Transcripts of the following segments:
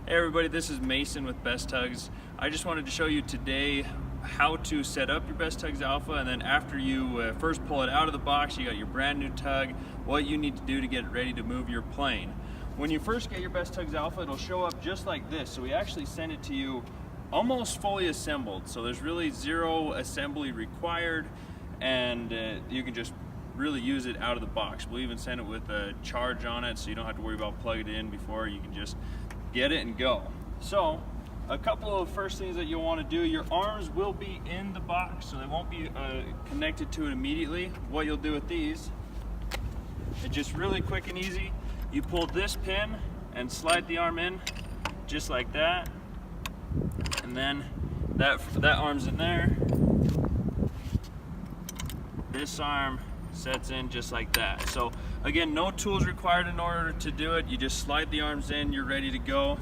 Hey everybody, this is Mason with Best Tugs. I just wanted to show you today how to set up your Best Tugs Alpha, and then after you first pull it out of the box, you got your brand new tug, what you need to do to get it ready to move your plane. When you first get your Best Tugs Alpha, it'll show up just like this. So we actually send it to you almost fully assembled. So there's really zero assembly required, and you can just really use it out of the box. We'll even send it with a charge on it, so you don't have to worry about plugging it in before. You can just get it and go. So a couple of first things that you'll want to do, your arms will be in the box, so they won't be connected to it immediately. What you'll do with these, it's just really quick and easy. You pull this pin and slide the arm in just like that, and then that arm's in there. This arm sets in just like that. So again, no tools required in order to do it. You just slide the arms in, you're ready to go.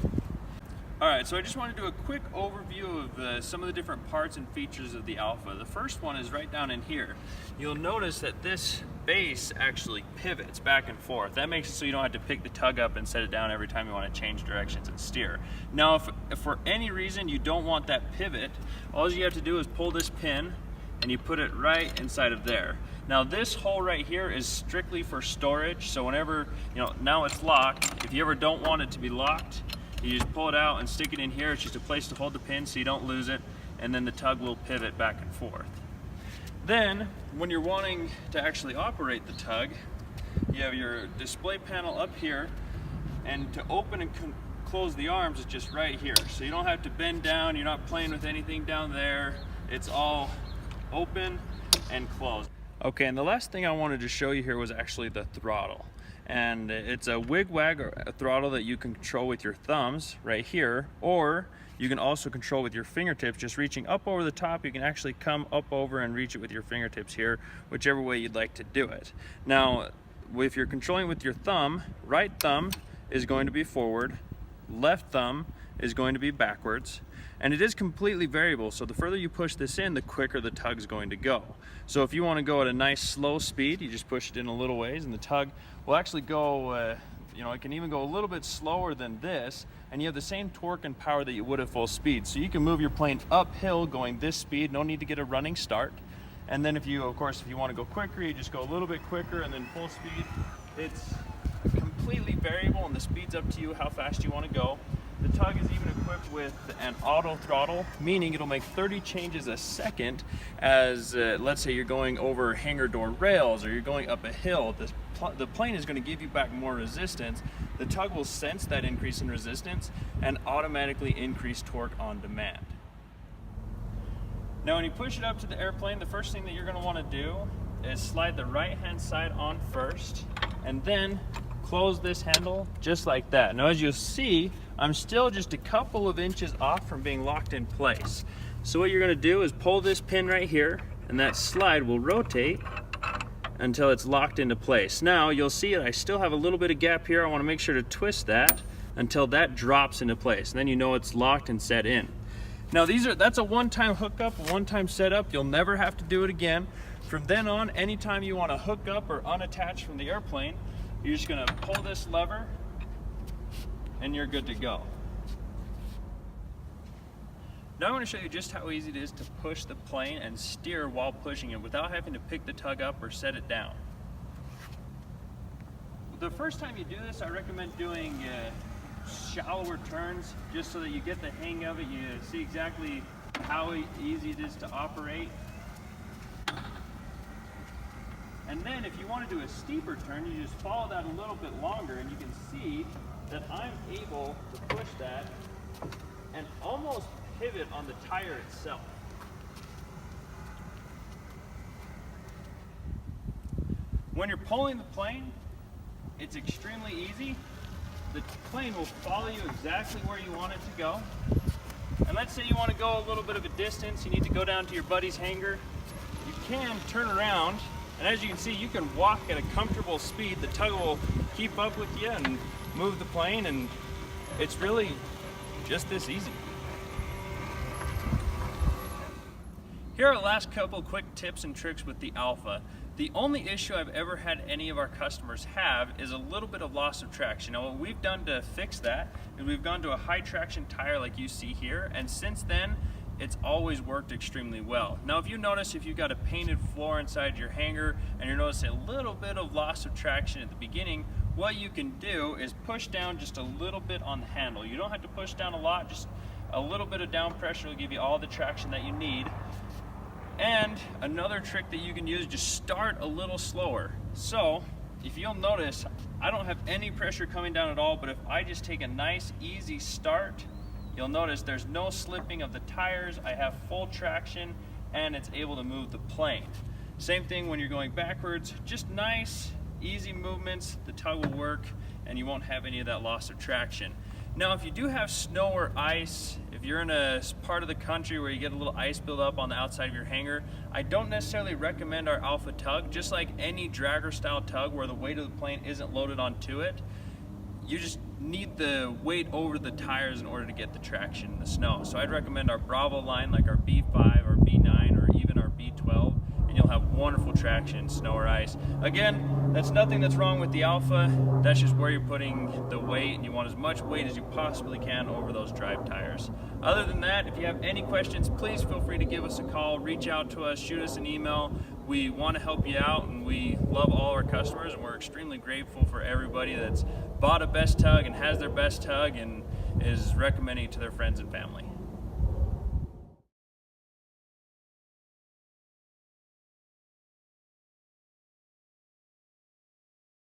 Alright, so I just want to do a quick overview of some of the different parts and features of the Alpha. The first one is right down in here. You'll notice that this base actually pivots back and forth. That makes it so you don't have to pick the tug up and set it down every time you want to change directions and steer. Now if for any reason you don't want that pivot, all you have to do is pull this pin and you put it right inside of there. Now this hole right here is strictly for storage, so whenever, now it's locked. If you ever don't want it to be locked, you just pull it out and stick it in here. It's just a place to hold the pin so you don't lose it, and then the tug will pivot back and forth. Then, when you're wanting to actually operate the tug, you have your display panel up here, and to open and close the arms is just right here. So you don't have to bend down, you're not playing with anything down there. It's all open and closed. Okay, and the last thing I wanted to show you here was actually the throttle. And it's a wig-wag or a throttle that you can control with your thumbs right here, or you can also control with your fingertips. Just reaching up over the top, you can actually come up over and reach it with your fingertips here, whichever way you'd like to do it. Now, if you're controlling with your thumb, right thumb is going to be forward, left thumb is going to be backwards, and it is completely variable, so the further you push this in, the quicker the tug's going to go. So if you want to go at a nice slow speed, you just push it in a little ways, and the tug will actually go, it can even go a little bit slower than this, and you have the same torque and power that you would at full speed. So you can move your plane uphill going this speed, no need to get a running start. And then if you want to go quicker, you just go a little bit quicker, and then full speed. It's completely variable, and the speed's up to you how fast you want to go. The tug is even equipped with an auto throttle, meaning it'll make 30 changes a second as, let's say you're going over hangar door rails or you're going up a hill. The plane is going to give you back more resistance. The tug will sense that increase in resistance and automatically increase torque on demand. Now when you push it up to the airplane, the first thing that you're going to want to do is slide the right hand side on first, and then close this handle just like that. Now as you'll see, I'm still just a couple of inches off from being locked in place. So what you're going to do is pull this pin right here, and that slide will rotate until it's locked into place. Now you'll see that I still have a little bit of gap here. I want to make sure to twist that until that drops into place, and then you know it's locked and set in. Now that's a one-time hookup, a one-time setup. You'll never have to do it again. From then on, anytime you want to hook up or unattach from the airplane, you're just going to pull this lever and you're good to go. Now I want to show you just how easy it is to push the plane and steer while pushing it without having to pick the tug up or set it down. The first time you do this, I recommend doing shallower turns just so that you get the hang of it. You see exactly how easy it is to operate. And then if you want to do a steeper turn, you just follow that a little bit longer, and you can see that I'm able to push that and almost pivot on the tire itself. When you're pulling the plane, it's extremely easy. The plane will follow you exactly where you want it to go. And let's say you want to go a little bit of a distance, you need to go down to your buddy's hangar. You can turn around, and as you can see, you can walk at a comfortable speed. The tug will keep up with you and move the plane, and it's really just this easy. Here are the last couple quick tips and tricks with the Alpha. The only issue I've ever had any of our customers have is a little bit of loss of traction. Now what we've done to fix that is we've gone to a high traction tire like you see here, and since then it's always worked extremely well. Now if you notice, if you've got a painted floor inside your hanger and you're noticing a little bit of loss of traction at the beginning, what you can do is push down just a little bit on the handle. You don't have to push down a lot, just a little bit of down pressure will give you all the traction that you need. And another trick that you can use, just start a little slower. So if you'll notice, I don't have any pressure coming down at all, but if I just take a nice easy start, you'll notice there's no slipping of the tires, I have full traction, and it's able to move the plane. Same thing when you're going backwards, just nice easy movements, the tug will work and you won't have any of that loss of traction. Now if you do have snow or ice, if you're in a part of the country where you get a little ice buildup on the outside of your hanger, I don't necessarily recommend our Alpha tug. Just like any dragger style tug where the weight of the plane isn't loaded onto it, you just need the weight over the tires in order to get the traction in the snow. So I'd recommend our Bravo line, like our B5 or B9 or even our B12, and you'll have wonderful traction in snow or ice. Again, that's nothing that's wrong with the Alpha, that's just where you're putting the weight, and you want as much weight as you possibly can over those drive tires. Other than that, if you have any questions, please feel free to give us a call, reach out to us, shoot us an email. We want to help you out, and we love all our customers, and we're extremely grateful for everybody that's bought a Best Tug and has their Best Tug and is recommending it to their friends and family.